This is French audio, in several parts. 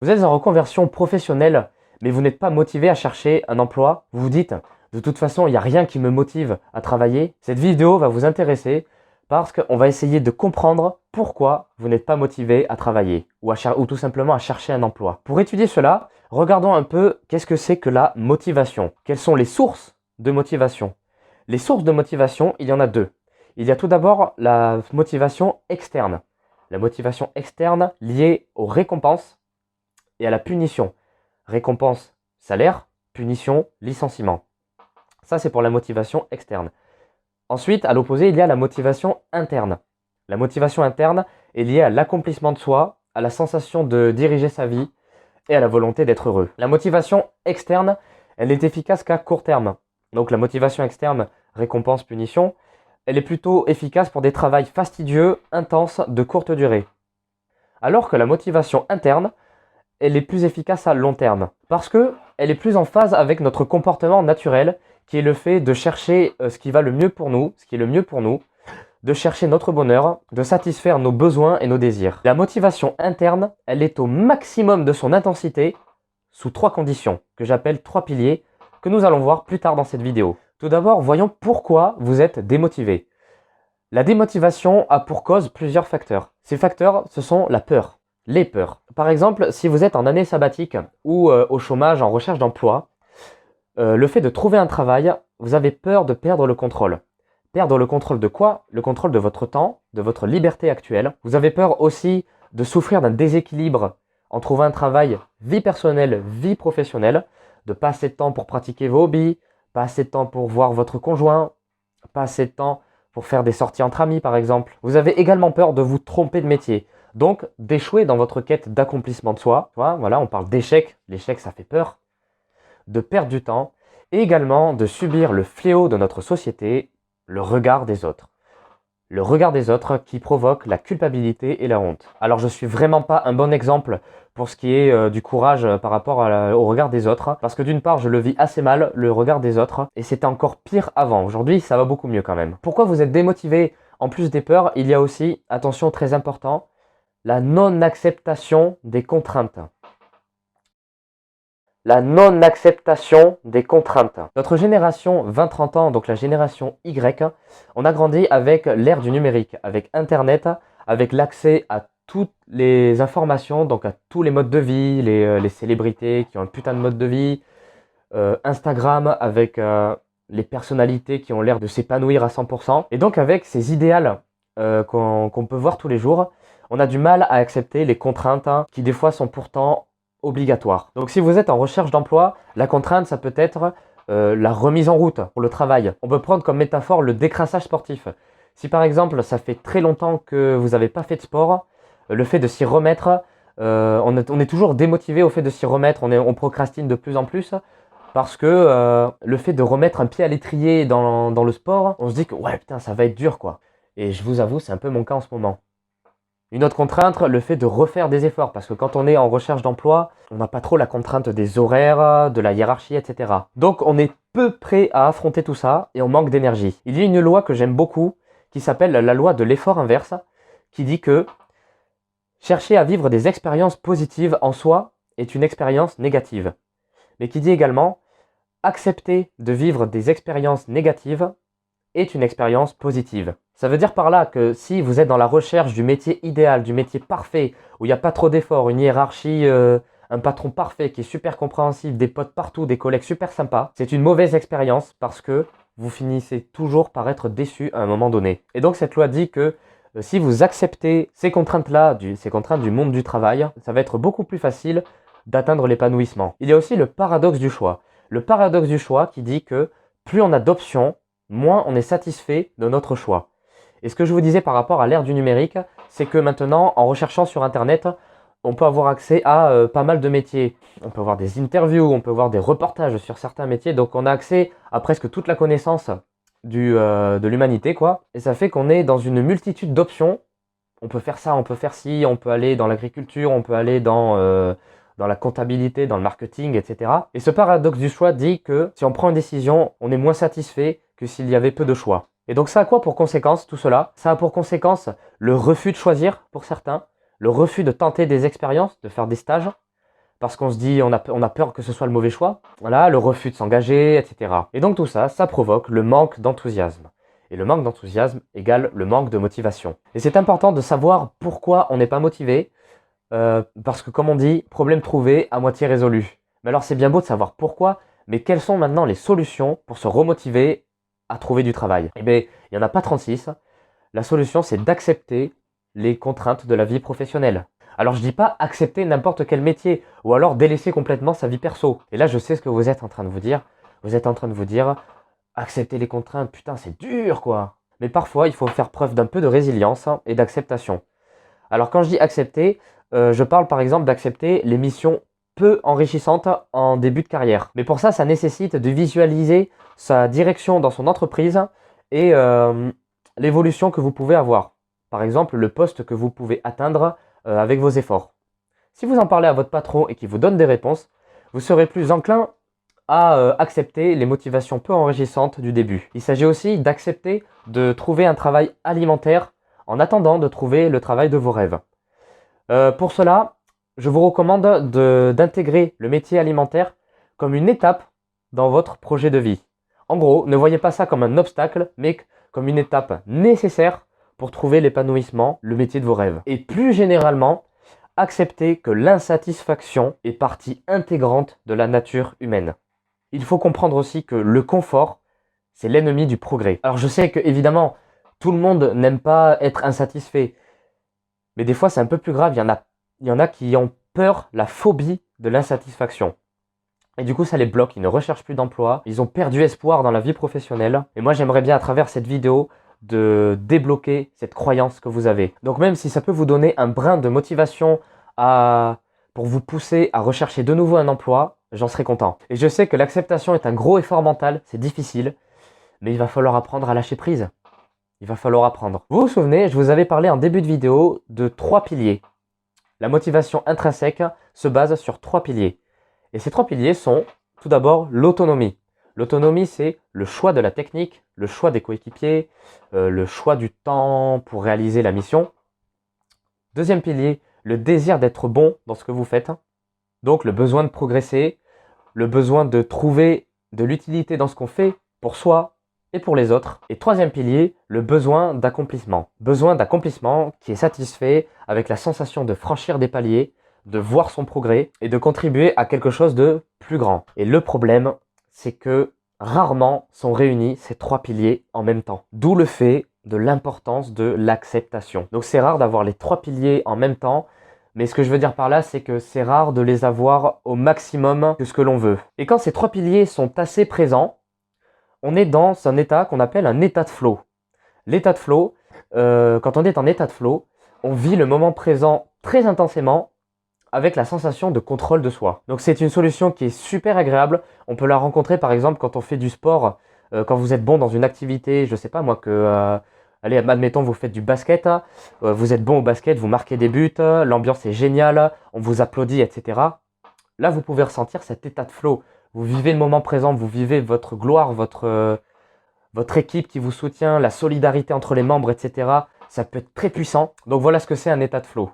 Vous êtes en reconversion professionnelle, mais vous n'êtes pas motivé à chercher un emploi. Vous vous dites, de toute façon, il n'y a rien qui me motive à travailler. Cette vidéo va vous intéresser parce qu'on va essayer de comprendre pourquoi vous n'êtes pas motivé à travailler ou tout simplement à chercher un emploi. Pour étudier cela, regardons un peu qu'est-ce que c'est que la motivation. Quelles sont les sources de motivation? Les sources de motivation, il y en a deux. Il y a tout d'abord la motivation externe. La motivation externe liée aux récompenses et à la punition. Récompense, salaire, punition, licenciement. Ça, c'est pour la motivation externe. Ensuite, à l'opposé, il y a la motivation interne. La motivation interne est liée à l'accomplissement de soi, à la sensation de diriger sa vie et à la volonté d'être heureux. La motivation externe, elle n'est efficace qu'à court terme. Donc la motivation externe, récompense, punition, elle est plutôt efficace pour des travails fastidieux, intenses, de courte durée. Alors que la motivation interne, elle est plus efficace à long terme. Parce que elle est plus en phase avec notre comportement naturel, qui est le fait de chercher ce qui va le mieux pour nous, ce qui est le mieux pour nous, de chercher notre bonheur, de satisfaire nos besoins et nos désirs. La motivation interne, elle est au maximum de son intensité sous trois conditions, que j'appelle trois piliers, que nous allons voir plus tard dans cette vidéo. Tout d'abord, voyons pourquoi vous êtes démotivé. La démotivation a pour cause plusieurs facteurs. Ces facteurs, ce sont la peur, les peurs. Par exemple, si vous êtes en année sabbatique ou au chômage, en recherche d'emploi, le fait de trouver un travail, vous avez peur de perdre le contrôle. Perdre le contrôle de quoi? Le contrôle de votre temps, de votre liberté actuelle. Vous avez peur aussi de souffrir d'un déséquilibre en trouvant un travail vie personnelle, vie professionnelle, de pas assez de temps pour pratiquer vos hobbies, pas assez de temps pour voir votre conjoint, pas assez de temps pour faire des sorties entre amis par exemple. Vous avez également peur de vous tromper de métier, donc d'échouer dans votre quête d'accomplissement de soi. Voilà, on parle d'échec, l'échec ça fait peur, de perdre du temps, et également de subir le fléau de notre société, le regard des autres. Le regard des autres qui provoque la culpabilité et la honte. Alors je suis vraiment pas un bon exemple pour ce qui est du courage par rapport au regard des autres, parce que d'une part je le vis assez mal, le regard des autres, et c'était encore pire avant. Aujourd'hui ça va beaucoup mieux quand même. Pourquoi vous êtes démotivé? En plus des peurs, il y a aussi, attention très important, la non-acceptation des contraintes. La non-acceptation des contraintes. Notre génération 20-30 ans, donc la génération Y, on a grandi avec l'ère du numérique, avec Internet, avec l'accès à toutes les informations, donc à tous les modes de vie, les célébrités qui ont un putain de mode de vie, Instagram avec les personnalités qui ont l'air de s'épanouir à 100%. Et donc avec ces idéals qu'on peut voir tous les jours, on a du mal à accepter les contraintes qui des fois sont pourtant obligatoire. Donc si vous êtes en recherche d'emploi, la contrainte ça peut être la remise en route pour le travail. On peut prendre comme métaphore le décrassage sportif. Si par exemple ça fait très longtemps que vous n'avez pas fait de sport, le fait de s'y remettre, on est toujours démotivé au fait de s'y remettre, on procrastine de plus en plus parce que le fait de remettre un pied à l'étrier dans le sport, on se dit que ouais putain ça va être dur quoi. Et je vous avoue c'est un peu mon cas en ce moment. Une autre contrainte, le fait de refaire des efforts, parce que quand on est en recherche d'emploi, on n'a pas trop la contrainte des horaires, de la hiérarchie, etc. Donc on est peu prêt à affronter tout ça et on manque d'énergie. Il y a une loi que j'aime beaucoup qui s'appelle la loi de l'effort inverse, qui dit que chercher à vivre des expériences positives en soi est une expérience négative. Mais qui dit également accepter de vivre des expériences négatives est une expérience positive. Ça veut dire par là que si vous êtes dans la recherche du métier idéal, du métier parfait, où il n'y a pas trop d'efforts, une hiérarchie, un patron parfait qui est super compréhensif, des potes partout, des collègues super sympas, c'est une mauvaise expérience parce que vous finissez toujours par être déçu à un moment donné. Et donc cette loi dit que si vous acceptez ces contraintes-là, ces contraintes du monde du travail, ça va être beaucoup plus facile d'atteindre l'épanouissement. Il y a aussi le paradoxe du choix. Le paradoxe du choix qui dit que plus on a d'options, moins on est satisfait de notre choix. Et ce que je vous disais par rapport à l'ère du numérique, c'est que maintenant, en recherchant sur Internet, on peut avoir accès à pas mal de métiers. On peut voir des interviews, on peut voir des reportages sur certains métiers, donc on a accès à presque toute la connaissance de l'humanité, quoi. Et ça fait qu'on est dans une multitude d'options. On peut faire ça, on peut faire ci, on peut aller dans l'agriculture, on peut aller dans la comptabilité, dans le marketing, etc. Et ce paradoxe du choix dit que si on prend une décision, on est moins satisfait que s'il y avait peu de choix. Et donc ça a quoi pour conséquence tout cela? Ça a pour conséquence le refus de choisir pour certains, le refus de tenter des expériences, de faire des stages, parce qu'on se dit, on a peur que ce soit le mauvais choix, voilà, le refus de s'engager, etc. Et donc tout ça, ça provoque le manque d'enthousiasme. Et le manque d'enthousiasme égale le manque de motivation. Et c'est important de savoir pourquoi on n'est pas motivé, parce que comme on dit, problème trouvé, à moitié résolu. Mais alors c'est bien beau de savoir pourquoi, mais quelles sont maintenant les solutions pour se remotiver à trouver du travail? Eh bien, il n'y en a pas 36. La solution, c'est d'accepter les contraintes de la vie professionnelle. Alors je dis pas accepter n'importe quel métier, ou alors délaisser complètement sa vie perso. Et là, je sais ce que vous êtes en train de vous dire. Vous êtes en train de vous dire, accepter les contraintes, putain, c'est dur quoi. Mais parfois, il faut faire preuve d'un peu de résilience et d'acceptation. Alors quand je dis accepter, je parle par exemple d'accepter les missions peu enrichissantes en début de carrière. Mais pour ça, ça nécessite de visualiser sa direction dans son entreprise et l'évolution que vous pouvez avoir. Par exemple, le poste que vous pouvez atteindre avec vos efforts. Si vous en parlez à votre patron et qu'il vous donne des réponses, vous serez plus enclin à accepter les motivations peu enrichissantes du début. Il s'agit aussi d'accepter de trouver un travail alimentaire en attendant de trouver le travail de vos rêves. Pour cela, je vous recommande d'intégrer le métier alimentaire comme une étape dans votre projet de vie. En gros, ne voyez pas ça comme un obstacle, mais comme une étape nécessaire pour trouver l'épanouissement, le métier de vos rêves. Et plus généralement, acceptez que l'insatisfaction est partie intégrante de la nature humaine. Il faut comprendre aussi que le confort, c'est l'ennemi du progrès. Alors je sais que évidemment, tout le monde n'aime pas être insatisfait. Mais des fois, c'est un peu plus grave. Il y en a qui ont peur, la phobie de l'insatisfaction. Et du coup, ça les bloque. Ils ne recherchent plus d'emploi. Ils ont perdu espoir dans la vie professionnelle. Et moi, j'aimerais bien, à travers cette vidéo, de débloquer cette croyance que vous avez. Donc même si ça peut vous donner un brin de motivation pour vous pousser à rechercher de nouveau un emploi, j'en serais content. Et je sais que l'acceptation est un gros effort mental. C'est difficile. Mais il va falloir apprendre à lâcher prise. Il va falloir apprendre. Vous vous souvenez, je vous avais parlé en début de vidéo de 3 piliers. La motivation intrinsèque se base sur 3 piliers. Et ces 3 piliers sont, tout d'abord, l'autonomie. L'autonomie, c'est le choix de la technique, le choix des coéquipiers, le choix du temps pour réaliser la mission. Deuxième pilier, le désir d'être bon dans ce que vous faites. Donc le besoin de progresser, le besoin de trouver de l'utilité dans ce qu'on fait pour soi et pour les autres. Et troisième pilier, le besoin d'accomplissement. Besoin d'accomplissement qui est satisfait avec la sensation de franchir des paliers, de voir son progrès et de contribuer à quelque chose de plus grand. Et le problème, c'est que rarement sont réunis ces 3 piliers en même temps. D'où le fait de l'importance de l'acceptation. Donc c'est rare d'avoir les 3 piliers en même temps, mais ce que je veux dire par là, c'est que c'est rare de les avoir au maximum que ce que l'on veut. Et quand ces 3 piliers sont assez présents, on est dans un état qu'on appelle un état de flow. L'état de flow, quand on est en état de flow, on vit le moment présent très intensément avec la sensation de contrôle de soi. Donc c'est une solution qui est super agréable. On peut la rencontrer par exemple quand on fait du sport, quand vous êtes bon dans une activité, je sais pas moi allez, admettons vous faites du basket, vous êtes bon au basket, vous marquez des buts, l'ambiance est géniale, on vous applaudit, etc. Là vous pouvez ressentir cet état de flow. Vous vivez le moment présent, vous vivez votre gloire, votre équipe qui vous soutient, la solidarité entre les membres, etc. Ça peut être très puissant. Donc voilà ce que c'est un état de flow.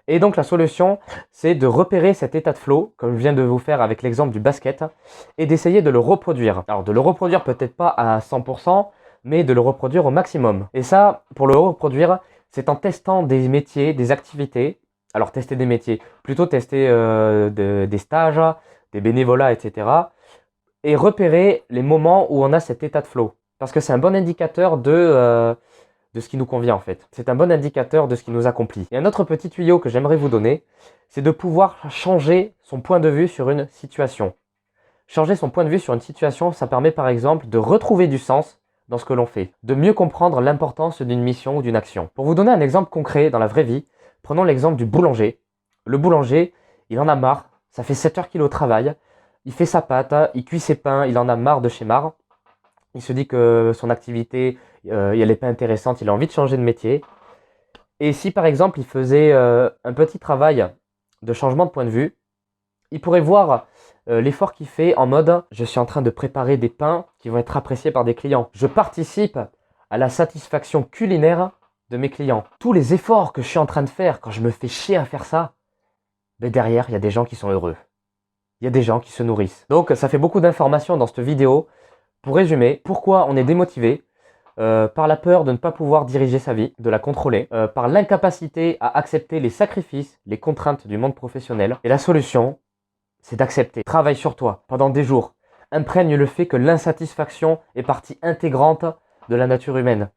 Et donc la solution, c'est de repérer cet état de flow, comme je viens de vous faire avec l'exemple du basket, et d'essayer de le reproduire. Alors de le reproduire peut-être pas à 100%, mais de le reproduire au maximum. Et ça, pour le reproduire, c'est en testant des métiers, des activités. Alors tester des métiers, plutôt tester des stages, des bénévolats, etc. Et repérer les moments où on a cet état de flow. Parce que c'est un bon indicateur de ce qui nous convient en fait. C'est un bon indicateur de ce qui nous accomplit. Et un autre petit tuyau que j'aimerais vous donner, c'est de pouvoir changer son point de vue sur une situation. Changer son point de vue sur une situation, ça permet par exemple de retrouver du sens dans ce que l'on fait, de mieux comprendre l'importance d'une mission ou d'une action. Pour vous donner un exemple concret dans la vraie vie, prenons l'exemple du boulanger. Le boulanger, il en a marre. Ça fait 7 heures qu'il est au travail, il fait sa pâte, il cuit ses pains, il en a marre de chez marre. Il se dit que son activité, elle n'est pas intéressante, il a envie de changer de métier. Et si par exemple il faisait un petit travail de changement de point de vue, il pourrait voir l'effort qu'il fait en mode « je suis en train de préparer des pains qui vont être appréciés par des clients. Je participe à la satisfaction culinaire de mes clients. Tous les efforts que je suis en train de faire quand je me fais chier à faire ça, ben derrière, il y a des gens qui sont heureux. Il y a des gens qui se nourrissent. Donc ça fait beaucoup d'informations dans cette vidéo. Pour résumer, pourquoi on est démotivé par la peur de ne pas pouvoir diriger sa vie, de la contrôler, par l'incapacité à accepter les sacrifices, les contraintes du monde professionnel. Et la solution, c'est d'accepter. Travaille sur toi pendant des jours. Imprègne le fait que l'insatisfaction est partie intégrante de la nature humaine.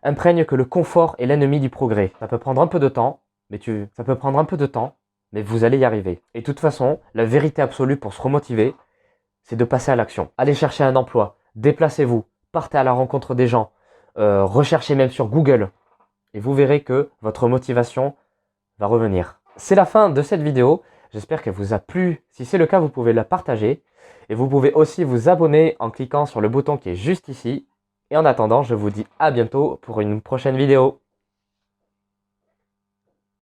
Imprègne que le confort est l'ennemi du progrès. Ça peut prendre un peu de temps, mais vous allez y arriver. Et de toute façon, la vérité absolue pour se remotiver, c'est de passer à l'action. Allez chercher un emploi, déplacez-vous, partez à la rencontre des gens, recherchez même sur Google, et vous verrez que votre motivation va revenir. C'est la fin de cette vidéo, j'espère qu'elle vous a plu. Si c'est le cas, vous pouvez la partager, et vous pouvez aussi vous abonner en cliquant sur le bouton qui est juste ici. Et en attendant, je vous dis à bientôt pour une prochaine vidéo.